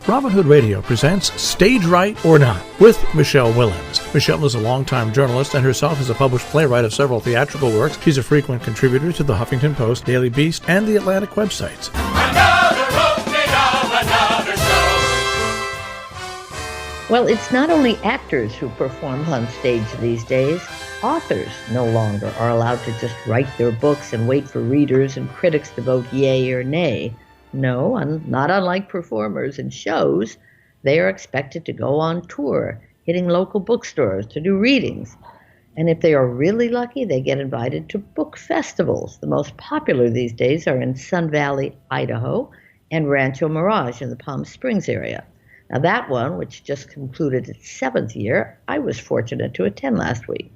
Robin Hood Radio presents Stage Right or Not with Michele Willens. Michele is a longtime journalist and herself is a published playwright of several theatrical works. She's a frequent contributor to the Huffington Post, Daily Beast, and the Atlantic websites. Another opening of another show. Well, it's not only actors who perform on stage these days. Authors no longer are allowed to just write their books and wait for readers and critics to vote yay or nay. No, not unlike performers in shows, they are expected to go on tour, hitting local bookstores to do readings. And if they are really lucky, they get invited to book festivals. The most popular these days are in Sun Valley, Idaho, and Rancho Mirage in the Palm Springs area. Now that one, which just concluded its 7th year, I was fortunate to attend last week.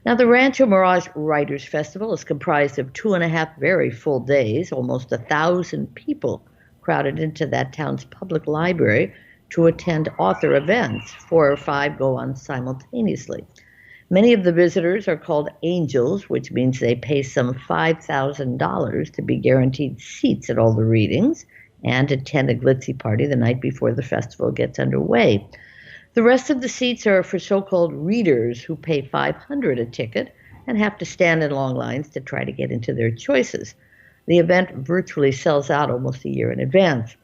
Now, the Rancho Mirage Writers Festival is comprised of 2.5 very full days. Almost 1,000 people crowded into that town's public library to attend author events. 4 or 5 go on simultaneously. Many of the visitors are called angels, which means they pay some $5,000 to be guaranteed seats at all the readings and attend a glitzy party the night before the festival gets underway. The rest of the seats are for so-called readers who pay $500 a ticket and have to stand in long lines to try to get into their choices. The event virtually sells out almost a year in advance.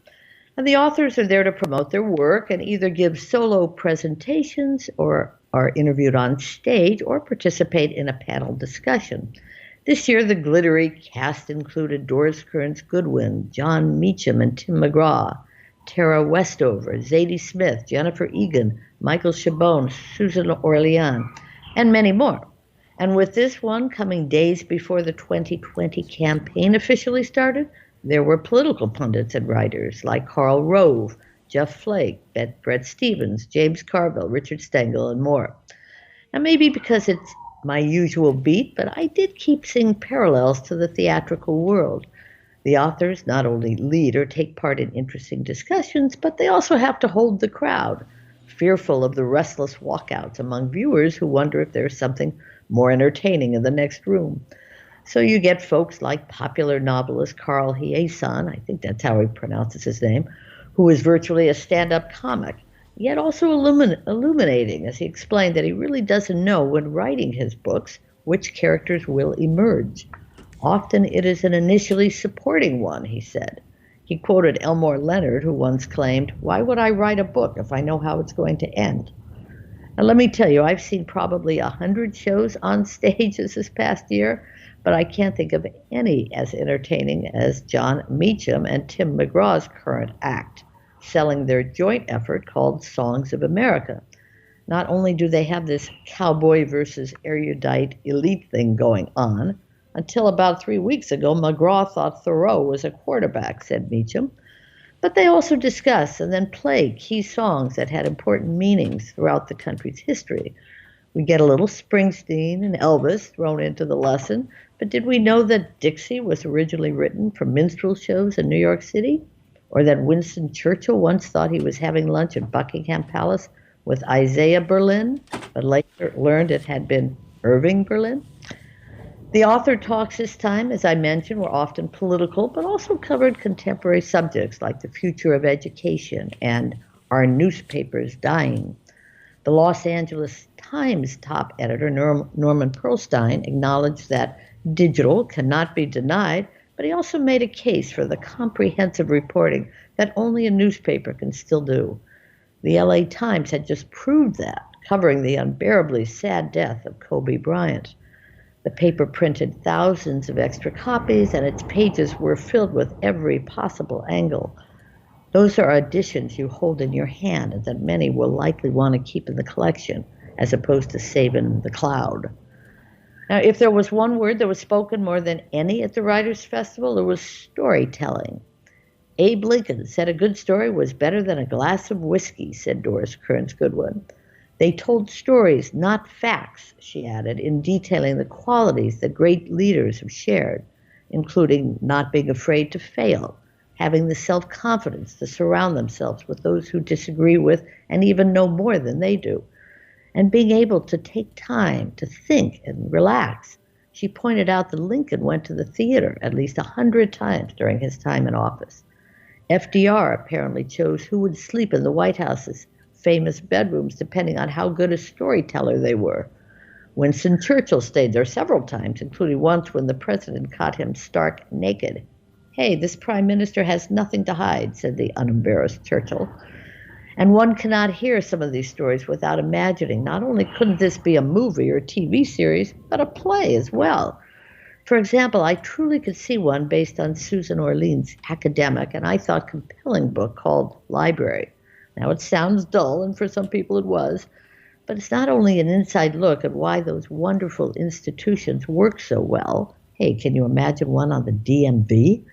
And the authors are there to promote their work and either give solo presentations or are interviewed on stage or participate in a panel discussion. This year, the glittery cast included Doris Kearns Goodwin, John Meacham, and Tim McGraw, Tara Westover, Zadie Smith, Jennifer Egan, Michael Chabon, Susan Orlean, and many more. And with this one coming days before the 2020 campaign officially started, there were political pundits and writers like Karl Rove, Jeff Flake, Bret Stephens, James Carville, Richard Stengel, and more. Now maybe because it's my usual beat, but I did keep seeing parallels to the theatrical world. The authors not only lead or take part in interesting discussions, but they also have to hold the crowd, fearful of the restless walkouts among viewers who wonder if there's something more entertaining in the next room. So you get folks like popular novelist Carl Hiaasen, I think that's how he pronounces his name, who is virtually a stand-up comic, yet also illuminating as he explained that he really doesn't know when writing his books which characters will emerge. Often it is an initially supporting one, he said. He quoted Elmore Leonard, who once claimed, "Why would I write a book if I know how it's going to end?" And let me tell you, I've seen probably 100 shows on stages this past year, but I can't think of any as entertaining as John Meacham and Tim McGraw's current act, selling their joint effort called Songs of America. Not only do they have this cowboy versus erudite elite thing going on, until about 3 weeks ago, McGraw thought Thoreau was a quarterback, said Meacham. But they also discuss and then play key songs that had important meanings throughout the country's history. We get a little Springsteen and Elvis thrown into the lesson, but did we know that Dixie was originally written for minstrel shows in New York City? Or that Winston Churchill once thought he was having lunch at Buckingham Palace with Isaiah Berlin, but later learned it had been Irving Berlin? The author talks this time, as I mentioned, were often political, but also covered contemporary subjects like the future of education and our newspapers dying. The Los Angeles Times top editor, Norman Pearlstein, acknowledged that digital cannot be denied, but he also made a case for the comprehensive reporting that only a newspaper can still do. The LA Times had just proved that, covering the unbearably sad death of Kobe Bryant. The paper printed thousands of extra copies, and its pages were filled with every possible angle. Those are editions you hold in your hand and that many will likely want to keep in the collection, as opposed to save in the cloud. Now, if there was one word that was spoken more than any at the Writers' Festival, it was storytelling. Abe Lincoln said a good story was better than a glass of whiskey, said Doris Kearns Goodwin. They told stories, not facts, she added, in detailing the qualities that great leaders have shared, including not being afraid to fail, having the self-confidence to surround themselves with those who disagree with and even know more than they do, and being able to take time to think and relax. She pointed out that Lincoln went to the theater at least 100 times during his time in office. FDR apparently chose who would sleep in the White House's famous bedrooms depending on how good a storyteller they were. Winston Churchill stayed there several times, including once when the president caught him stark naked. Hey, this prime minister has nothing to hide, said the unembarrassed Churchill. And one cannot hear some of these stories without imagining not only couldn't this be a movie or TV series, but a play as well. For example, I truly could see one based on Susan Orlean's academic and I thought compelling book called Library. Now it sounds dull, and for some people it was, but it's not only an inside look at why those wonderful institutions work so well. Hey, can you imagine one on the DMV?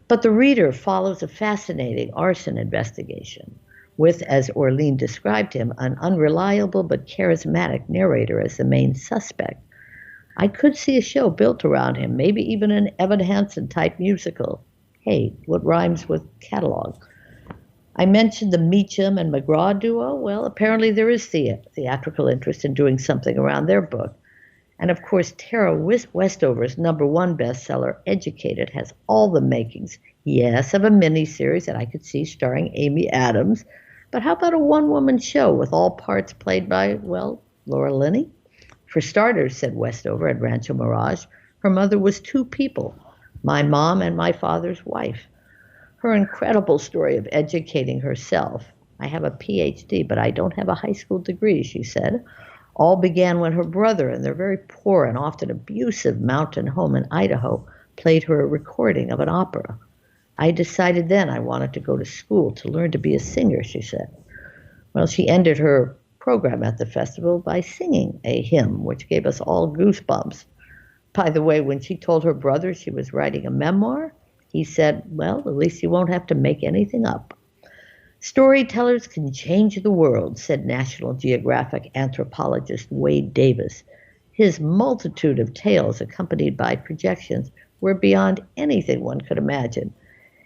But the reader follows a fascinating arson investigation with, as Orlean described him, an unreliable but charismatic narrator as the main suspect. I could see a show built around him, maybe even an Evan Hansen-type musical. Hey, what rhymes with catalog? I mentioned the Meacham and McGraw duo. Well, apparently there is theatrical interest in doing something around their book. And of course, Tara Westover's #1 bestseller, Educated, has all the makings, yes, of a miniseries that I could see starring Amy Adams. But how about a one-woman show with all parts played by, well, Laura Linney? For starters, said Westover at Rancho Mirage, her mother was 2 people, my mom and my father's wife. Her incredible story of educating herself. I have a PhD, but I don't have a high school degree, she said. All began when her brother in their very poor and often abusive mountain home in Idaho played her a recording of an opera. I decided then I wanted to go to school to learn to be a singer, she said. Well, she ended her program at the festival by singing a hymn, which gave us all goosebumps. By the way, when she told her brother she was writing a memoir, he said, well, at least you won't have to make anything up. Storytellers can change the world, said National Geographic anthropologist Wade Davis. His multitude of tales accompanied by projections were beyond anything one could imagine.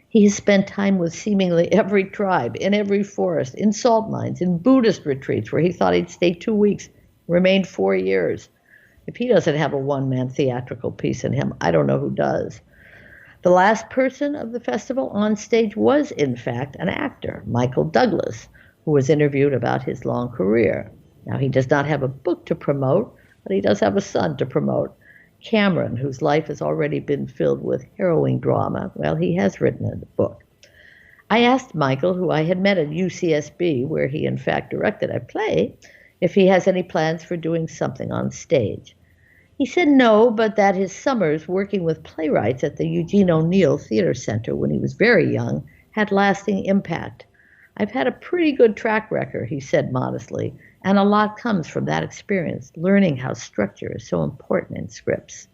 He has spent time with seemingly every tribe, in every forest, in salt mines, in Buddhist retreats where he thought he'd stay 2 weeks, remained 4 years. If he doesn't have a one-man theatrical piece in him, I don't know who does. The last person of the festival on stage was, in fact, an actor, Michael Douglas, who was interviewed about his long career. Now, he does not have a book to promote, but he does have a son to promote. Cameron, whose life has already been filled with harrowing drama, well, he has written a book. I asked Michael, who I had met at UCSB, where he in fact directed a play, if he has any plans for doing something on stage. He said no, but that his summers working with playwrights at the Eugene O'Neill Theater Center when he was very young had lasting impact. I've had a pretty good track record, he said modestly, and a lot comes from that experience, learning how structure is so important in scripts.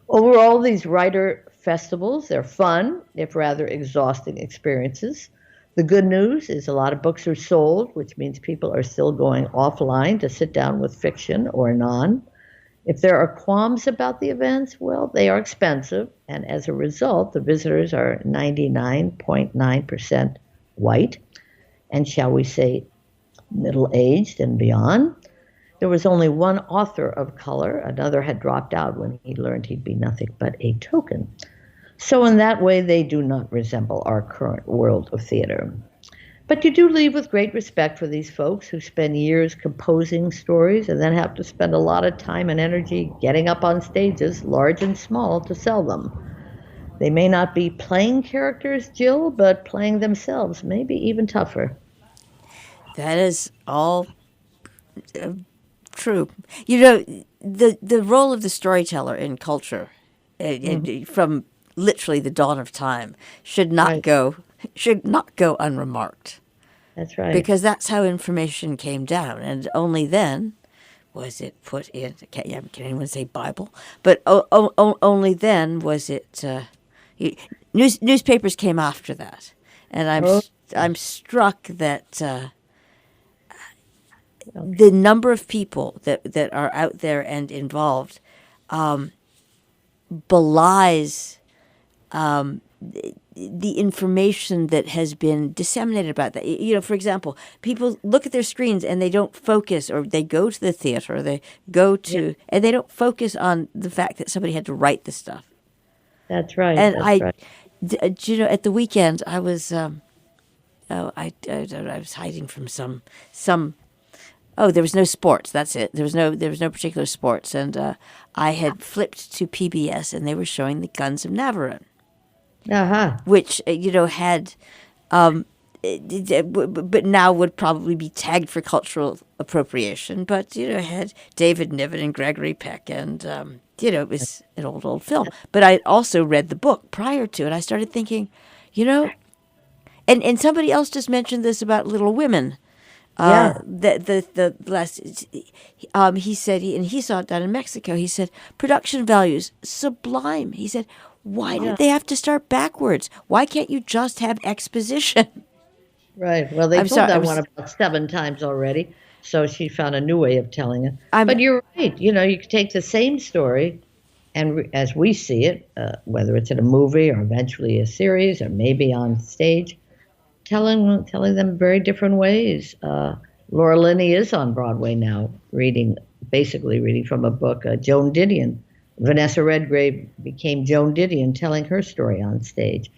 Overall, these writer festivals, they're fun, if rather exhausting experiences. The good news is a lot of books are sold, which means people are still going offline to sit down with fiction or non. If there are qualms about the events, well, they are expensive, and as a result, the visitors are 99.9% white, and shall we say middle-aged and beyond. There was only one author of color. Another had dropped out when he learned he'd be nothing but a token. So in that way, they do not resemble our current world of theater. But you do leave with great respect for these folks who spend years composing stories and then have to spend a lot of time and energy getting up on stages, large and small, to sell them. They may not be playing characters, Jill, but playing themselves, maybe even tougher. That is all true. You know, the role of the storyteller in culture, from literally the dawn of time, should not go unremarked. That's right. Because that's how information came down, and only then was it put in. Can anyone say Bible? But only then was it. Newspapers came after that, and I'm struck that. The number of people that are out there and involved belies the information that has been disseminated about that. You know, for example, people look at their screens and they don't focus, or they go to the theater, or they go to, and they don't focus on the fact that somebody had to write the stuff. That's right. And that's right. Do you know, at the weekend, I was, I don't know, I was hiding from some. Oh, there was no sports. That's it. There was no particular sports, and I had flipped to PBS, and they were showing the Guns of Navarone, which had, but now would probably be tagged for cultural appropriation. But had David Niven and Gregory Peck, and it was an old film. But I also read the book prior to it. I started thinking, and somebody else just mentioned this about Little Women. The last he said he saw it down in Mexico. He said production values sublime. He said, why did they have to start backwards? Why can't you just have exposition? Right. Well, they told that one about 7 times already, so she found a new way of telling it. But you're right. You could take the same story, and as we see it, whether it's in a movie or eventually a series or maybe on stage, telling them very different ways. Laura Linney is on Broadway now, basically reading from a book. Joan Didion, Vanessa Redgrave became Joan Didion, telling her story on stage.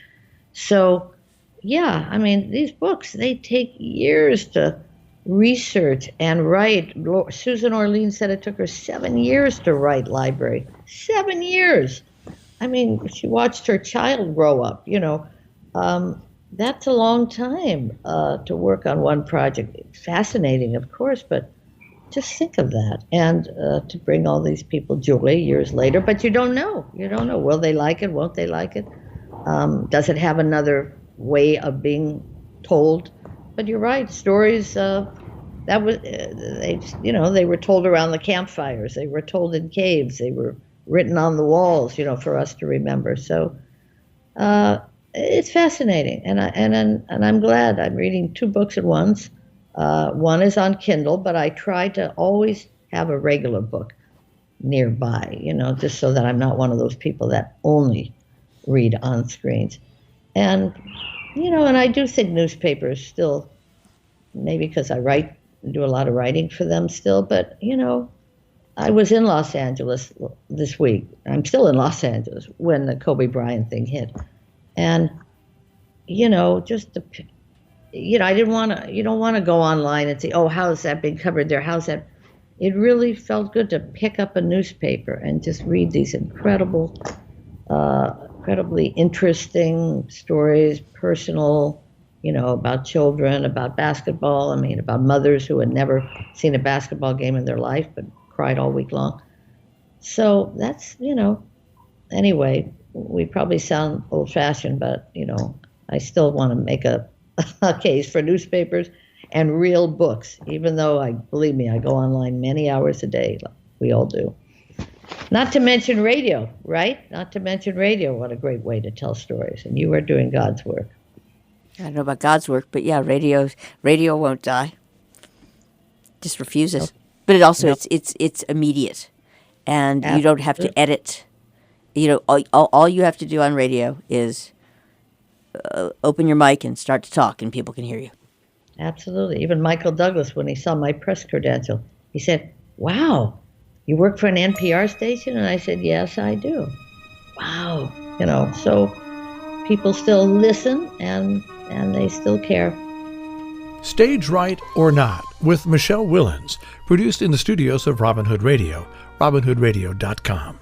So, yeah, I mean, these books, they take years to research and write. Susan Orlean said it took her 7 years to write Library. 7 years. I mean, she watched her child grow up, That's a long time to work on one project. Fascinating, of course, but just think of that. And to bring all these people joy years later, but you don't know. You don't know. Will they like it? Won't they like it? Does it have another way of being told? But you're right. Stories that was they were told around the campfires. They were told in caves. They were written on the walls, for us to remember. So. It's fascinating, and I'm glad I'm reading 2 books at once. One is on Kindle, but I try to always have a regular book nearby, just so that I'm not one of those people that only read on screens. And, and I do think newspapers still, maybe because I do a lot of writing for them still, but, I was in Los Angeles this week. I'm still in Los Angeles when the Kobe Bryant thing hit. And, just I didn't want to, you don't want to go online and say, oh, how's that being covered there? How's that? It really felt good to pick up a newspaper and just read these incredibly interesting stories, personal, about children, about basketball. I mean, about mothers who had never seen a basketball game in their life, but cried all week long. So that's, anyway. We probably sound old-fashioned, but, I still want to make a case for newspapers and real books, even though, believe me, I go online many hours a day. We all do. Not to mention radio, right? Not to mention radio. What a great way to tell stories. And you are doing God's work. I don't know about God's work, but yeah, radio won't die. Just refuses. Okay. But it also, it's immediate. And you don't have to edit. All you have to do on radio is open your mic and start to talk, and people can hear you. Absolutely. Even Michael Douglas, when he saw my press credential, he said, wow, you work for an NPR station? And I said, yes, I do. Wow. So people still listen, and they still care. Stage Right or Not with Michele Willens, produced in the studios of Robin Hood Radio, robinhoodradio.com.